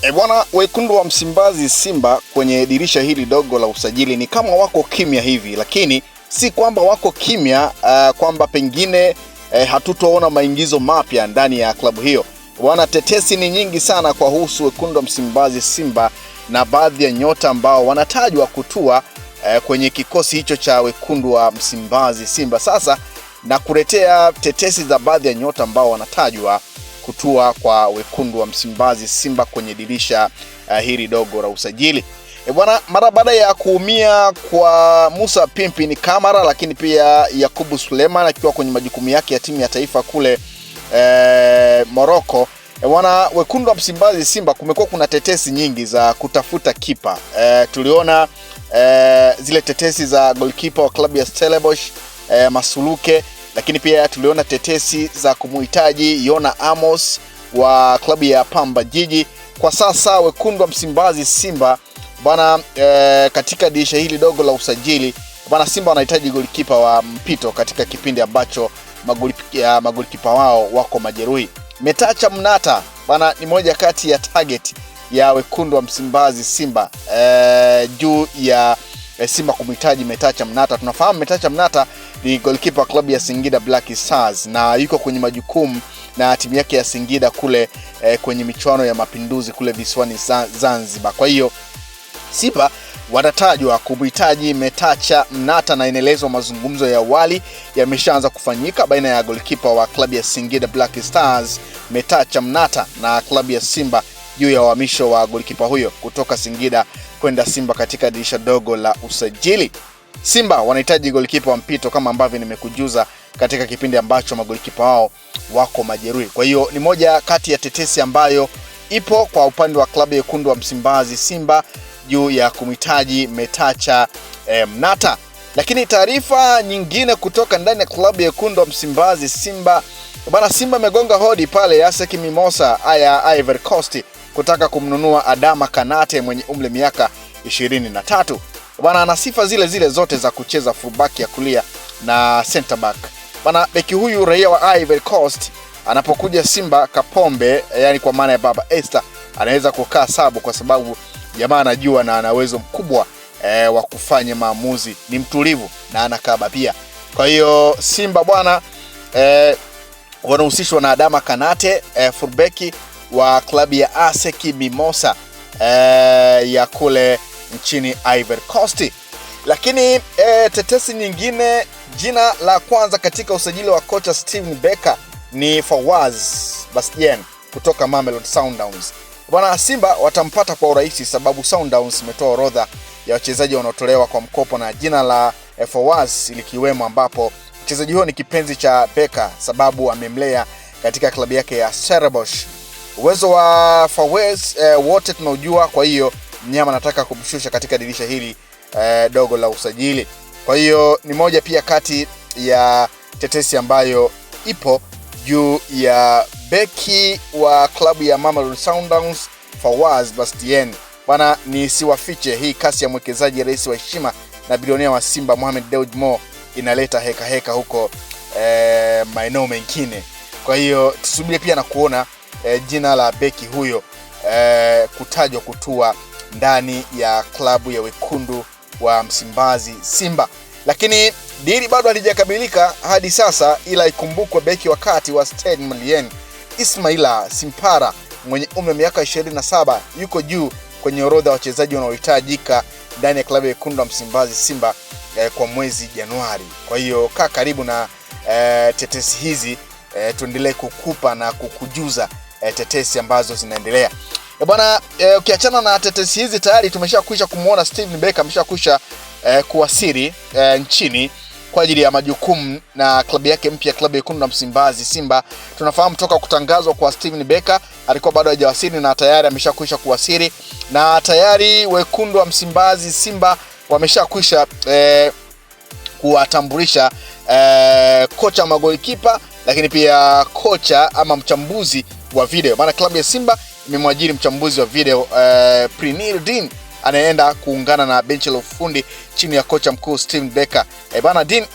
Bwana, wekundu wa Msimbazi Simba kwenye dirisha hili dogo la usajili ni kama wako kimya hivi, lakini si kwamba wako kimya kwamba pengine hatutoona maingizo mapya ndani ya klabu hiyo. Bwana, tetesi ni nyingi sana kwa husu wekundu wa Msimbazi Simba na baadhi ya nyota ambao wanatajwa kutua kwenye kikosi hicho cha wekundu wa Msimbazi Simba. Sasa na kuletea tetesi za baadhi ya nyota ambao wanatajwa kutua kwa wekundu wa Msimbazi Simba kwenye dirisha hili dogo la usajili. Bwana, mara baada ya kuumia kwa Musa Pimpini Kamara, lakini pia Yakubu Suleiman akiwa kwenye majukumu yake ya timu ya taifa kule Morocco, bwana, wekundu wa Msimbazi Simba kumekuwa kuna tetesi nyingi za kutafuta kipa. Tuliona zile tetesi za goalkeeper wa klabu ya Stellenbosch Masuluke, lakini pia tuliona tetesi za kumuhitaji Yona Amos wa klabu ya Pamba Jiji. Kwa sasa wekundu wa Msimbazi Simba bwana, katika dirisha hili dogo la usajili bwana, Simba wanahitaji golikipa wa mpito katika kipindi ambacho magolikipa wao wako majeruhi. Metacha Mnata bwana ni moja kati ya target ya wekundu wa Msimbazi Simba juu ya Simba kumhitaji Metacha Mnata. Tunafahamu Metacha Mnata ni goalkeeper wa klabu ya Singida Black Stars na yuko kwenye majukumu na timu yake ya Singida kule kwenye michuano ya Mapinduzi kule visiwani Zanzibar. Kwa hiyo Simba wanatajwa kumhitaji Metacha Mnata na inaelezwa mazungumzo ya awali yameshaanza kufanyika baina ya goalkeeper wa klabu ya Singida Black Stars Metacha Mnata na klabu ya Simba juu ya uhamisho wa goalkeeper huyo kutoka Singida kwenda Simba katika dirisha dogo la usajili. Simba wanahitaji goalkeeper wa mpito kama ambavyo nimekujuza katika kipindi ambacho magolikipa wao wako majeruhi. Kwa hiyo ni moja kati ya tetesi ambayo ipo kwa upande wa klabu ya wekundu wa Msimbazi Simba juu ya kumhitaji Metacha Mnata. Lakini taarifa nyingine kutoka ndani ya klabu ya wekundu wa Msimbazi Simba bana, Simba amegonga hodi pale ASEC Mimosa ya Ivory Coast kutaka kumnunua Adama Kanate mwenye umri miaka 23. Bwana, ana sifa zile zote za kucheza fullback ya kulia na center back. Bwana, beki huyu raia wa Ivory Coast anapokuja Simba Kapombe, yani kwa maana ya Baba Esther, anaweza kukaa sabu kwa sababu jamaa anajua na ana uwezo mkubwa wa kufanya maamuzi, ni mtulivu na anakaba pia. Kwa hiyo Simba bwana wanahusishwa na Adama Kanate, fullback wa klabu ya ASEC Mimosa ya kule nchini Ivory Coast. Lakini tetesi nyingine, jina la kwanza katika usajili wa kocha Steven Becker ni Fawaz Bastien kutoka Mamelodi Sundowns. Bwana, Simba watampata kwa urahisi sababu Sundowns imetoa orodha ya wachezaji wanaotolewa kwa mkopo na jina la Fawaz likiwemo, ambapo mchezaji huyo ni kipenzi cha Becker sababu amemlea katika klabu yake ya Stellenbosch. Uwezo wa Fawaz wote tunaujua, kwa hiyo mnyama anataka kumshusha katika dirisha hili dogo la usajili. Kwa hiyo ni moja pia kati ya tetesi ambayo ipo juu ya beki wa klabu ya Mamelodi Sundowns Fawaz Bastien. Bwana, ni siwafiche hii kasi ya mwekezaji rais wa heshima na bilionea wa Simba Mohamed Dewji Mo inaleta heka huko maeneo mengine. Kwa hiyo tusubiri pia na kuona jina la beki huyo kutajwa kutua ndani ya klabu ya wekundu wa Msimbazi Simba. Lakini dili bado halijakamilika hadi sasa, ila ikumbukwe beki wakati wa Stade Malien Ismaila Simpara mwenye umri wa miaka 27 yuko juu kwenye orodha ya wachezaji wanaohitajika ndani ya klabu ya wekundu wa Msimbazi Simba kwa mwezi Januari. Kwa hiyo kaa karibu na tetesi hizi, tuendelee kukupa na kukujuza tetesi ambazo zinaendelea. Bwana, ukiachana na tetesi hizi, tayari tumeshakwisha kumuona Steven Becker ameshakwisha kuwasili nchini kwa ajili ya majukumu na klabu yake mpya, klabu ya wekundu wa Msimbazi Simba. Tunafahamu toka kutangazwa kwa Steven Becker alikuwa bado hajawasili na tayari ameshakwisha kuwasili, na tayari wekundu wa Msimbazi Simba wameshakwisha kuwatambulisha kocha magolikipa, lakini pia kocha ama mchambuzi wa video. Maana klabu ya Simba imemwajiri mchambuzi wa video Prinil Dean anaenda kuungana na benchi la ufundi chini ya kocha mkuu Steven Becker. Bana, Dean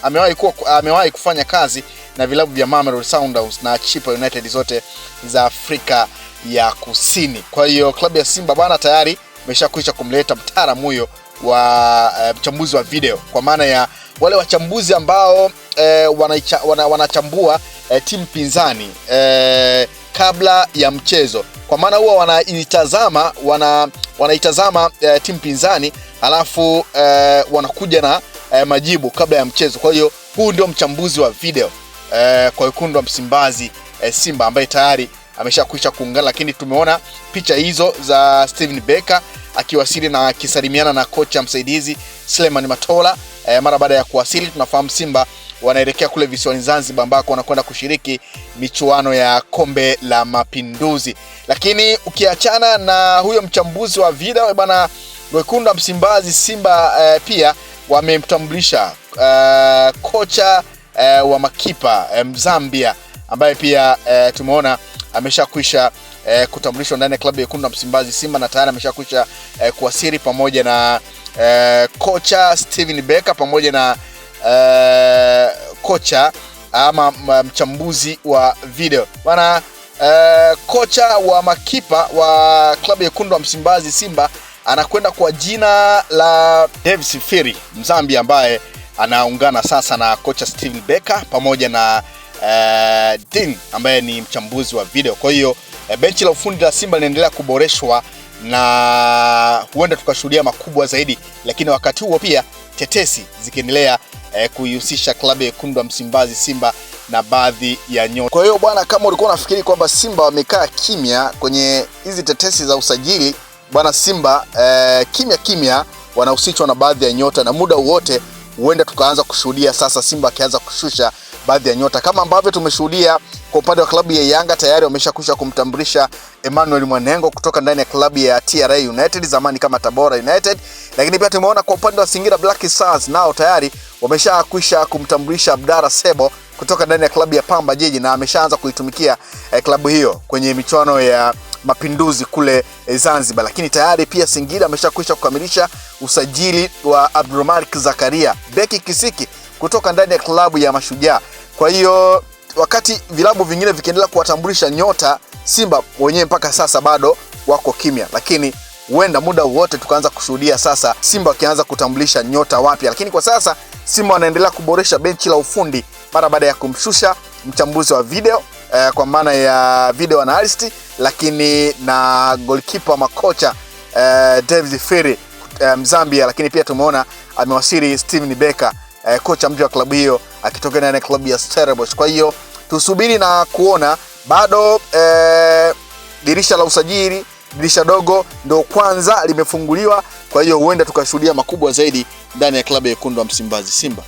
amewahi kufanya kazi na vilabu vya Mamelodi Sundowns na Chippa United zote za Afrika ya Kusini. Kwa hiyo klabu ya Simba bwana tayari imeshakwisha kumleta mtaalamu huyo wa mchambuzi wa video, kwa maana ya wale wachambuzi ambao wanachambua timu pinzani kabla ya mchezo, kwa maana huwa wanaitazama timu pinzani alafu wanakuja na majibu kabla ya mchezo. Kwa hiyo huu ndio mchambuzi wa video kwa wekundu wa Msimbazi Simba, ambaye tayari ameshakwisha kuungana, lakini tumeona picha hizo za Steven Becker akiwasili na akisalimiana na kocha msaidizi Suleiman Matola. Mara baada ya kuwasili, tunafahamu Simba wanaelekea kule visiwani Zanzibar ambako wanakwenda kushiriki michuano ya Kombe la Mapinduzi. Lakini ukiachana na huyo mchambuzi wa video bwana, wekundu wa Msimbazi Simba pia wamemtambulisha kocha wa makipa Mzambia, ambaye pia tumeona ameshakwisha kutambulishwa ndani ya klabu ya wekundu wa Msimbazi Simba, na tayari ameshakwisha kuwasili pamoja na kocha Steven Becker pamoja na kocha ama mchambuzi wa video bana. Kocha wa makipa wa klabu ya wekundu wa Msimbazi Simba anakwenda kwa jina la Davis Firi Mzambia, ambaye anaungana sasa na kocha Steven Becker pamoja na Dean ambaye ni mchambuzi wa video. Kwa hiyo benchi la ufundi la Simba linaendelea kuboreshwa na huenda tukashuhudia makubwa zaidi, lakini wakati huo pia tetesi zikiendelea kuihusisha klabu ya wekundu wa Msimbazi Simba na baadhi ya nyota. Kwa hiyo bwana, kama ulikuwa unafikiri kwamba Simba wamekaa kimya kwenye hizi tetesi za usajili bwana, Simba kimya wanahusishwa na baadhi ya nyota, na muda wote huenda tukaanza kushuhudia sasa Simba akianza kushusha baadhi ya nyota, kama ambavyo tumeshuhudia kwa upande wa klabu ya Yanga. Tayari wameshakwisha kumtambulisha Emmanuel Mwanengo kutoka ndani ya klabu ya TRA United, zamani kama Tabora United. Lakini pia tumeona kwa upande wa Singida Black Stars nao tayari wameshakwisha kumtambulisha Abdalla Sebo kutoka ndani ya klabu ya Pamba Jiji, na ameshaanza kuitumikia klabu hiyo kwenye michuano ya Mapinduzi kule Zanzibar. Lakini tayari pia Singida ameshakwisha kukamilisha usajili wa Abdulmalik Zakaria, beki kisiki kutoka ndani ya klabu ya Mashujaa. Kwa hiyo wakati vilabu vingine vikiendelea kuwatambulisha nyota, Simba wenyewe mpaka sasa bado wako kimya, lakini huenda muda wote tukaanza kushuhudia sasa Simba wakianza kutambulisha nyota wapya. Lakini kwa sasa Simba wanaendelea kuboresha benchi la ufundi mara baada ya kumshusha mchambuzi wa video kwa maana ya video analyst, lakini na goalkeeper makocha David Firi Mzambia. Lakini pia tumeona amewasili Steven Becker, kocha mpya wa klabu hiyo akitokea ndani ya klabu ya Stellenbosch. Kwa hiyo tusubiri na kuona, bado dirisha la usajili, dirisha dogo ndio kwanza limefunguliwa. Kwa hiyo huenda tukashuhudia makubwa zaidi ndani ya klabu ya wekundu wa Msimbazi Simba.